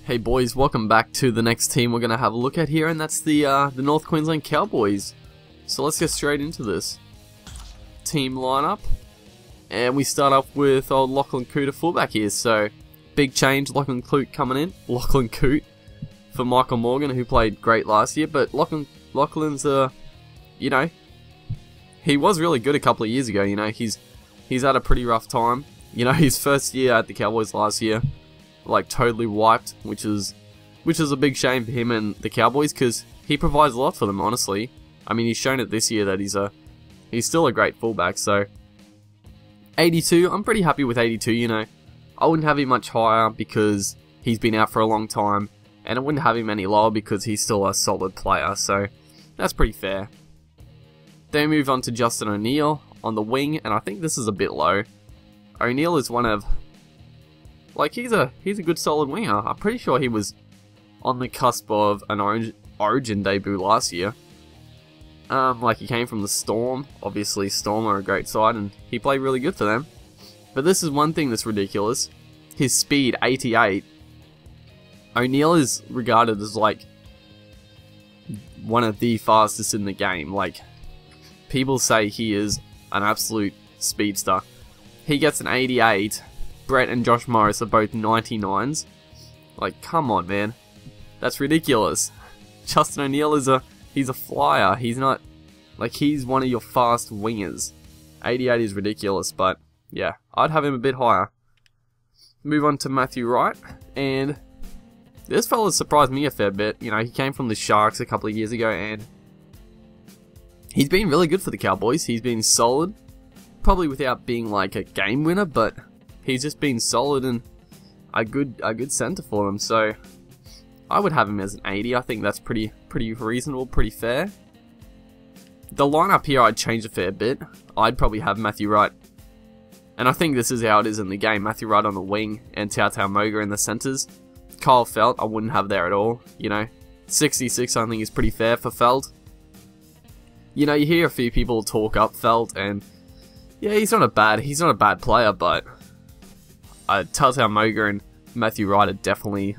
Hey boys, welcome back to the next team we're going to have a look at here, and that's the North Queensland Cowboys. So let's get straight into this team lineup. And we start off with old Lachlan Coote at fullback here, so big change, Lachlan Coote coming in. Lachlan Coote for Michael Morgan, who played great last year, but Lachlan's, you know, he was really good a couple of years ago, you know, he's had a pretty rough time. You know, his first year at the Cowboys last year, like totally wiped, which is a big shame for him and the Cowboys, because he provides a lot for them, honestly. I mean, he's shown it this year that he's still a great fullback. So 82, I'm pretty happy with 82, you know. I wouldn't have him much higher because he's been out for a long time, and I wouldn't have him any lower because he's still a solid player, so that's pretty fair. Then we move on to Justin O'Neill on the wing, and I think this is a bit low. O'Neill is one of, like, he's a good solid winger. I'm pretty sure he was on the cusp of an Origin debut last year. Like, he came from the Storm. Obviously, Storm are a great side, and he played really good for them. But this is one thing that's ridiculous. His speed, 88. O'Neill is regarded as, like, one of the fastest in the game. Like, people say he is an absolute speedster. He gets an 88. Brett and Josh Morris are both 99s. Like, come on, man. That's ridiculous. Justin O'Neill he's a flyer. He's not, like, he's one of your fast wingers. 88 is ridiculous, but yeah, I'd have him a bit higher. Move on to Matthew Wright, and this fella's surprised me a fair bit. You know, he came from the Sharks a couple of years ago, and he's been really good for the Cowboys. He's been solid. Probably without being like a game winner, but he's just been solid and a good centre for them. So I would have him as an 80. I think that's pretty reasonable, pretty fair. The lineup here I'd change a fair bit. I'd probably have Matthew Wright, and I think this is how it is in the game. Matthew Wright on the wing and Tautau Moga in the centres. Kyle Felt I wouldn't have there at all. You know, 66 I think is pretty fair for Felt. You know, you hear a few people talk up Felt, and yeah, he's not a bad player, but Tautau Moga and Matthew Wright are definitely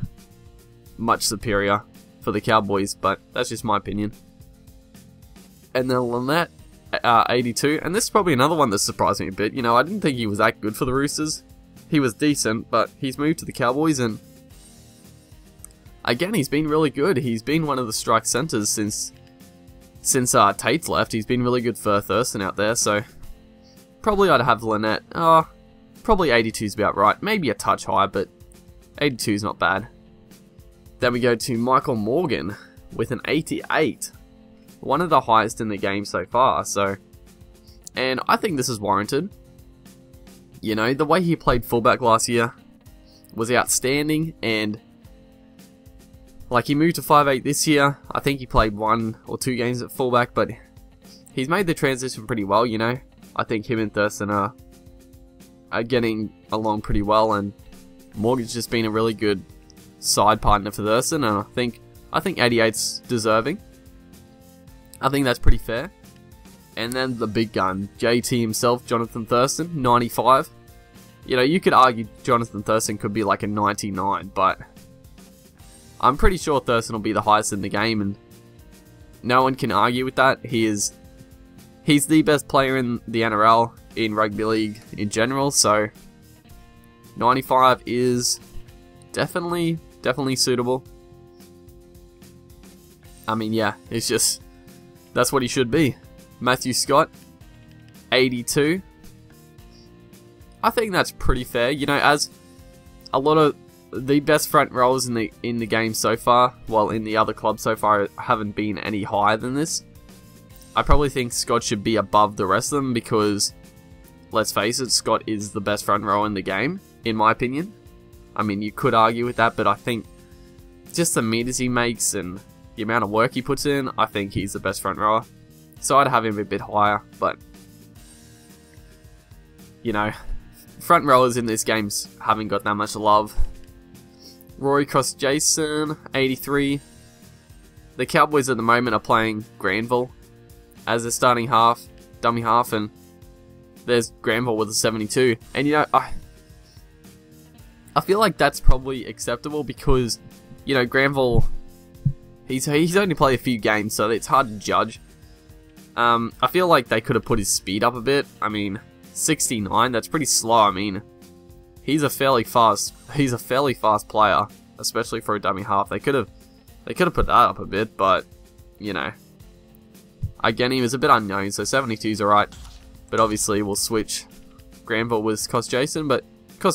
much superior for the Cowboys, but that's just my opinion. And then Lynette, 82, and this is probably another one that surprised me a bit. You know, I didn't think he was that good for the Roosters. He was decent, but he's moved to the Cowboys, and again, he's been really good. He's been one of the strike centres since Tate's left. He's been really good for Thurston out there, so probably I'd have Lynette. Probably 82 is about right. Maybe a touch high, but 82 is not bad. Then we go to Michael Morgan with an 88. One of the highest in the game so far, so. And I think this is warranted. You know, the way he played fullback last year was outstanding, and like, he moved to 5'8" this year. I think he played 1 or 2 games at fullback, but he's made the transition pretty well, you know. I think him and Thurston are getting along pretty well, and Morgan's just been a really good side partner for Thurston, and I think 88's deserving. I think that's pretty fair. And then the big gun, JT himself, Jonathan Thurston, 95. You know, you could argue Jonathan Thurston could be like a 99, but I'm pretty sure Thurston will be the highest in the game, and no one can argue with that. He's the best player in the NRL, in rugby league in general, so 95 is definitely suitable. I mean, yeah, it's just, that's what he should be. Matthew Scott, 82. I think that's pretty fair. You know, as a lot of the best front rowers in the game so far, well, in the other clubs so far, haven't been any higher than this. I probably think Scott should be above the rest of them because, let's face it, Scott is the best front rower in the game, in my opinion. I mean, you could argue with that, but I think just the meters he makes and the amount of work he puts in, I think he's the best front rower. So I'd have him a bit higher, but, you know, front rowers in this game haven't got that much love. Rory Cross-Jason, 83. The Cowboys at the moment are playing Granville as their starting half, dummy half, and there's Granville with a 72. And you know, I feel like that's probably acceptable because, you know, Granville, he's only played a few games, so it's hard to judge. I feel like they could have put his speed up a bit. I mean, 69, that's pretty slow. I mean, he's a fairly fast player, especially for a dummy half. They could have put that up a bit, but you know, again, he was a bit unknown, so 72 is alright. But obviously, we'll switch Granville with Jason, but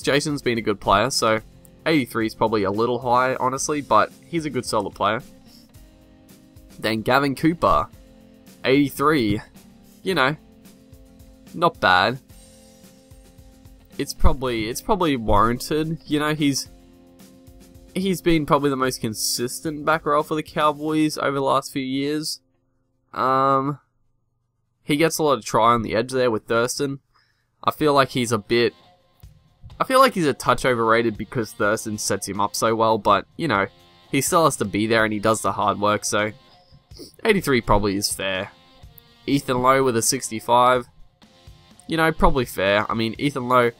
Jason's been a good player, so 83 is probably a little high, honestly, but he's a good solid player. Then Gavin Cooper, 83, you know, not bad. It's probably warranted. You know, he's been probably the most consistent back row for the Cowboys over the last few years. He gets a lot of try on the edge there with Thurston. I feel like he's a touch overrated because Thurston sets him up so well, but you know, he still has to be there and he does the hard work, so 83 probably is fair. Ethan Lowe with a 65. You know, probably fair. I mean, Ethan Lowe,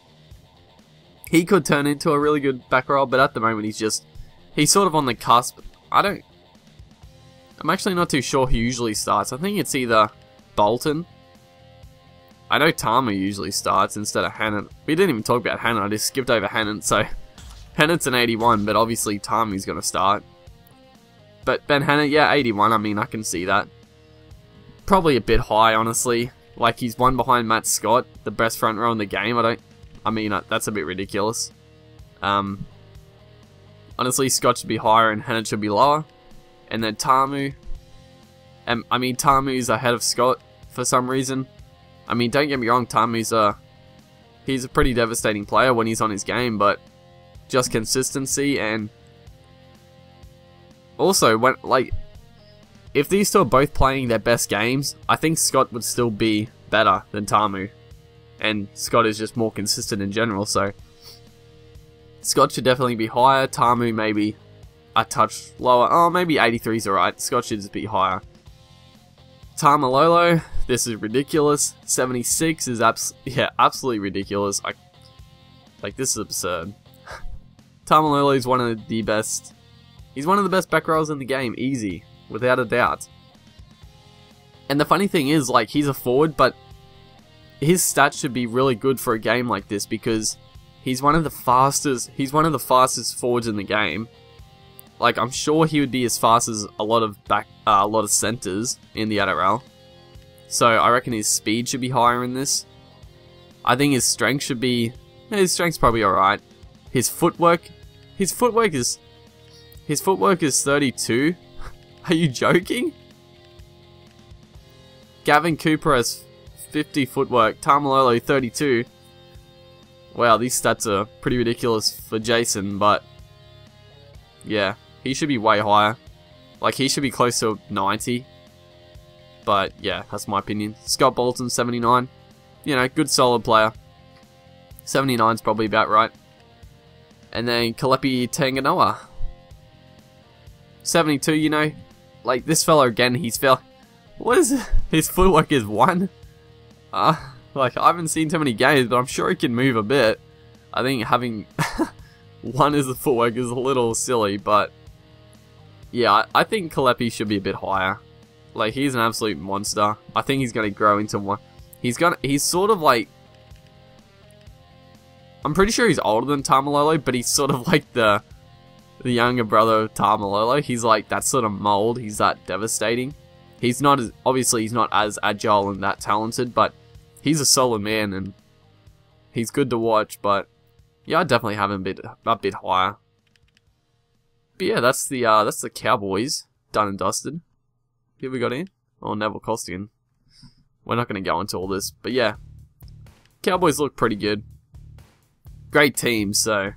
he could turn into a really good back row, but at the moment he's sort of on the cusp. I'm actually not too sure who usually starts. I think it's either Bolton. I know Tama usually starts instead of Hannon. We didn't even talk about Hannon, I just skipped over Hannon, so Hannon's an 81, but obviously Tami's going to start. But Ben Hannon, yeah, 81, I mean, I can see that. Probably a bit high, honestly. Like, he's one behind Matt Scott, the best front row in the game. I mean, that's a bit ridiculous. Honestly, Scott should be higher and Hannon should be lower. And then Tamu. I mean, Tamu's ahead of Scott for some reason. I mean, don't get me wrong, Tamu's he's a pretty devastating player when he's on his game, but just consistency and also when, like, if these two are both playing their best games, I think Scott would still be better than Tamu. And Scott is just more consistent in general, so Scott should definitely be higher. Tamu maybe a touch lower. Oh, maybe 83 is alright. Scott should just be higher. Tamalolo, this is ridiculous. 76 is absolutely ridiculous. Like, this is absurd. Tamalolo is one of the best. He's one of the best back rows in the game, easy, without a doubt. And the funny thing is, like, he's a forward, but his stats should be really good for a game like this because he's one of the fastest. He's one of the fastest forwards in the game. Like, I'm sure he would be as fast as a lot of centers in the NRL. So I reckon his speed should be higher in this. I think his strength should be. His strength's probably alright. His footwork is 32. Are you joking? Gavin Cooper has 50 footwork. Tamalolo 32. Wow, these stats are pretty ridiculous for Jason, but yeah, he should be way higher. Like, he should be close to 90. But yeah, that's my opinion. Scott Bolton 79. You know, good solid player. 79 is probably about right. And then Kalepi Tanganoa 72, you know. Like, this fella again, what is it? His footwork is 1. Like, I haven't seen too many games, but I'm sure he can move a bit. I think having 1 as the footwork is a little silly, but yeah, I think Kalepi should be a bit higher. Like, he's an absolute monster. I think he's going to grow into one. He's sort of like, I'm pretty sure he's older than Tamalolo, but he's sort of like the younger brother of Tamalolo. He's like that sort of mold. He's that devastating. He's not as, obviously he's not as agile and that talented, but he's a solid man and he's good to watch. But yeah, I definitely have him a bit higher. But yeah, that's the Cowboys done and dusted. Who we got in? Oh, Neville Costigan. We're not going to go into all this, but yeah, Cowboys look pretty good. Great team, so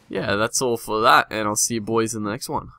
yeah, that's all for that, and I'll see you boys in the next one.